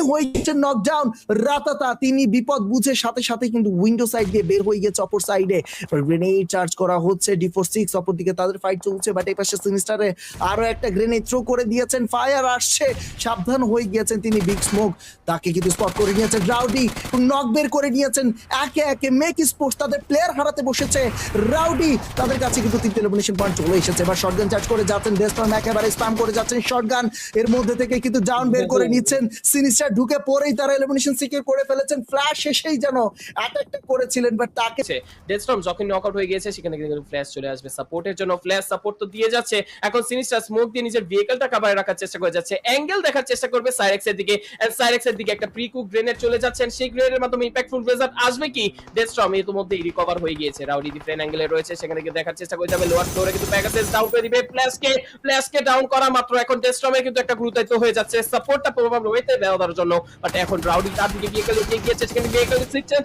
হয়ে গেছে নকডাউন। রাতাতা তিনি বিপদ বুঝে সাথে সাথে কিন্তু উইন্ডো সাইড দিয়ে বের হয়ে গেছে অপর সাইডে। গ্রেনেড চার্জ করা হচ্ছে D46, অপরদিকে তাদের ফাইট চলছে, বাট এই পাশে সিনিস্টারে আরো একটা গ্রেনেড থ্রো করে দিয়েছেন, ফায়ার আসছে, সাবধান হয়ে গিয়েছেন তিনি। বিগ স্মোক তাকে কিন্তু স্পট করে নিয়েছেন রাউডি, নক বের করে নিয়েছেন। একে একে মেক স্পোর্টস তাদের প্লেয়ার হারাতে বসেছে। রাউডি তাদের কাছে কিন্তু 3টে এলিমিনেশন পয়েন্ট চলে এসেছে। এবার শটগান চার্জ করে যাচ্ছেন, ডেস্টর্ম একেবারে স্প্যাম করে যাচ্ছেন শটগান, এর মধ্যে থেকে কিন্তু ডাউন বের করে নিচ্ছেন। সিনিস্টার ঢুকে পরেই তারা এলিমিনেশন সিকিউর করে ফেলেছেন। ফ্ল্যাশ এসেই যেন অ্যাটাকটা করেছিলেন, বাট তাকে ডেস্টর্ম যখন নকআউট হয়ে গিয়েছে সেখানে কিন্তু ফ্ল্যাশ চলে আসবে সাপোর্টের জন্য। ফ্ল্যাশ সাপোর্ট তো দিয়ে যাচ্ছে, এখন সিনিস্টার স্মোক দিয়ে নিজের ভেহিকলটা কভার রাখার চেষ্টা করে যাচ্ছে, অ্যাঙ্গেল দেখার চেষ্টা করবে সাইরেক্সের দিকে, এন্ড সাইরেক্সের দিকে একটা প্রি কুক গ্রেনেড চলে যাচ্ছেন। সেই গ্রেনেডের মাধ্যমে ইম্প্যাক্টফুল রেজাল্ট আসবে কি? ডেস্টর্ম ইতিমধ্যেই রিকভার হয়ে গিয়েছে, রাউডি ডিফারেন্ট অ্যাঙ্গেলে রয়েছে, সেখানে গিয়ে দেখার চেষ্টা করে যাবে। লোয়ার ফ্লোরে কিন্তু প্যাগাসাস ডাউন করে দিবে ফ্ল্যাশকে ডাউন করা মাত্র এখন ডেস্টর্মের কিন্তু একটা গুরুত্ব হয়ে যাচ্ছে সাপোর্টটা প্রভাব রয়েছে দেওয়ার জন্য। বাট এখন রাউডি তার দিকে ভেহিকল এগিয়ে গিয়েছে, সেখানে ভেহিকল সুইচ চেঞ্জ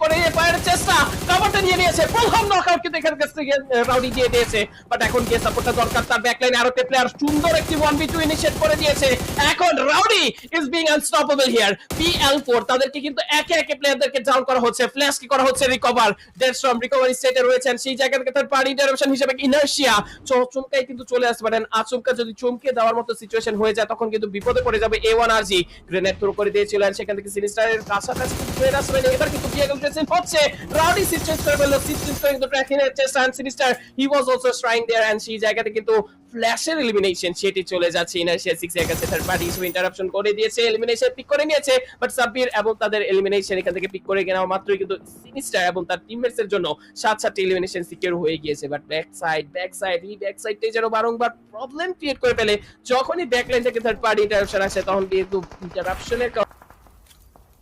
করে ফায়ারের চেষ্টা, কভারটা নিয়ে নিয়েছে, প্রথম নকআউট কিন্তু এখানে কাছ থেকে রাউডি দিয়ে দিয়েছে। বাট এখন কে সাপোর্টটা দরকার, তার ব্যাকলাইনে আরো একটা প্লেয়ার সুন্দর একটি 1v2 ইনিশিয়েট করে দিয়েছে। এখন rowdy is being unstoppable here. PL4 তাদেরকে কিন্তু একে একে প্লেয়ারদেরকে ডাউন করা হচ্ছে, ফ্ল্যাশ কি করা হচ্ছে রিকভার। ডেডস্টর্ম রিকভারি স্টেটে রয়েছেন, সেই জায়গা থেকে তার পার্টি ইন্টারাপশন হিসেবে ইনার্শিয়া চমকাই কিন্তু চলে আসতে পারেন। আচমকা যদি চমকে দেওয়ার মতো সিচুয়েশন হয়ে যায় তখন কিন্তু বিপদে পড়ে যাবে A1RG। গ্রেনেড থ্রো করে দিয়েছিলেন, সেখান থেকে সিনিস্টারের কাছাকাছি কিন্তু ফের আসবেন। এবার কিন্তু ভিএগল ড্রেসিং হচ্ছে, রাউডি সিচুয়েশন করে বলল, সিচুয়েশন করে কিন্তু ট্র্যাকিংয়ের চেষ্টা, and sinister he was also trying there, and সেই জায়গাতে কিন্তু ফ্ল্যাশের এলিমিনেশন সেটি চলে যাচ্ছে। ইনার্শিয়া 6 এর কাছে থার্ড পার্টি হিসেবে ইন্টারাপশন করে দিয়েছে, এলিমিনেশন পিক করে নিয়েছে। বাট সাব্বির এবং তাদের এলিমিনেশন এখান থেকে পিক করে নেওয়া মাত্রই কিন্তু সিনিস্টার এবং তার টিমমেটস এর জন্য 7-7টি এলিমিনেশন সিকিউর হয়ে গিয়েছে। বাট ব্যাক সাইডটাই যেন বারংবার প্রবলেম ক্রিয়েট করে ফেলে। যখনই ব্যাকলাইন থেকে থার্ড পার্টি ইন্টারাপশন আসে তখন কিন্তু ইন্টারাপশনের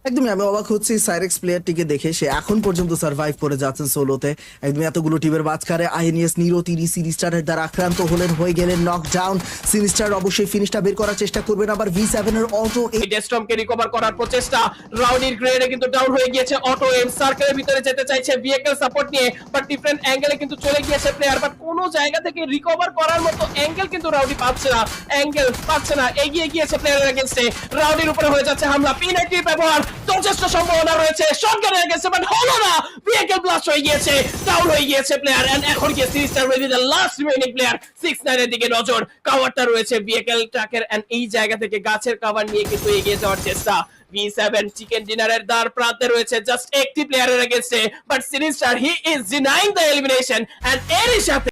একদমই আমি অবাক হচ্ছি সাইরেক্স প্লেয়ারটিকে দেখে। সে এখন পর্যন্ত সার্ভাইভ করে যাচ্ছেন সোলোতে। একদম এতগুলো টিমের মাঝখানে আইএনএস নিরো সিনিস্টারের দ্বারা আক্রান্ত হলেন, হয়ে গেলেন নকডাউন। সিনিস্টার অবশ্যই ফিনিশটা বের করার চেষ্টা করবেন। আবার V7 এর অটো ডেস্টর্মকে রিকভার করার প্রচেষ্টা, রাউডির গ্রেডে কিন্তু ডাউন হয়ে গিয়েছে। অটো এম সার্কেলের ভিতরে যেতে চাইছে ভেহিকল সাপোর্ট নিয়ে, বাট ডিফারেন্ট অ্যাঙ্গেলে কিন্তু চলে গিয়েছে প্লেয়ার। বাট কোনো জায়গা থেকে রিকভার করার মতো অ্যাঙ্গেল কিন্তু রাউডি পাচ্ছে না, এগিয়ে গিয়েছে প্লেয়ারের এগেইনস্টে। রাউডির উপরে হয়ে যাচ্ছে হামলা, P90 ব্যবহার, যথেষ্ট সম্ভাবনা রয়েছে শটগানের এগেইনস্টে, বাট হলো না। ভেহিকল ব্লাস্ট হয়ে গিয়েছে, ডাউন হয়ে গিয়েছে প্লেয়ার, এন্ড এখন কি sinister will be the last remaining player. 6-9 এর দিকে নজর, কভারটা রয়েছে ভেহিকল ট্রাকের, এন্ড এই জায়গা থেকে গাছের কভার নিয়ে কিন্তু এগিয়ে যাওয়ার চেষ্টা। V7 চিকেন ডিনারের দ্বার প্রান্তে রয়েছে জাস্ট একটি প্লেয়ারের এগেইনস্টে, but sinister he is denying the elimination, and এরই সাথে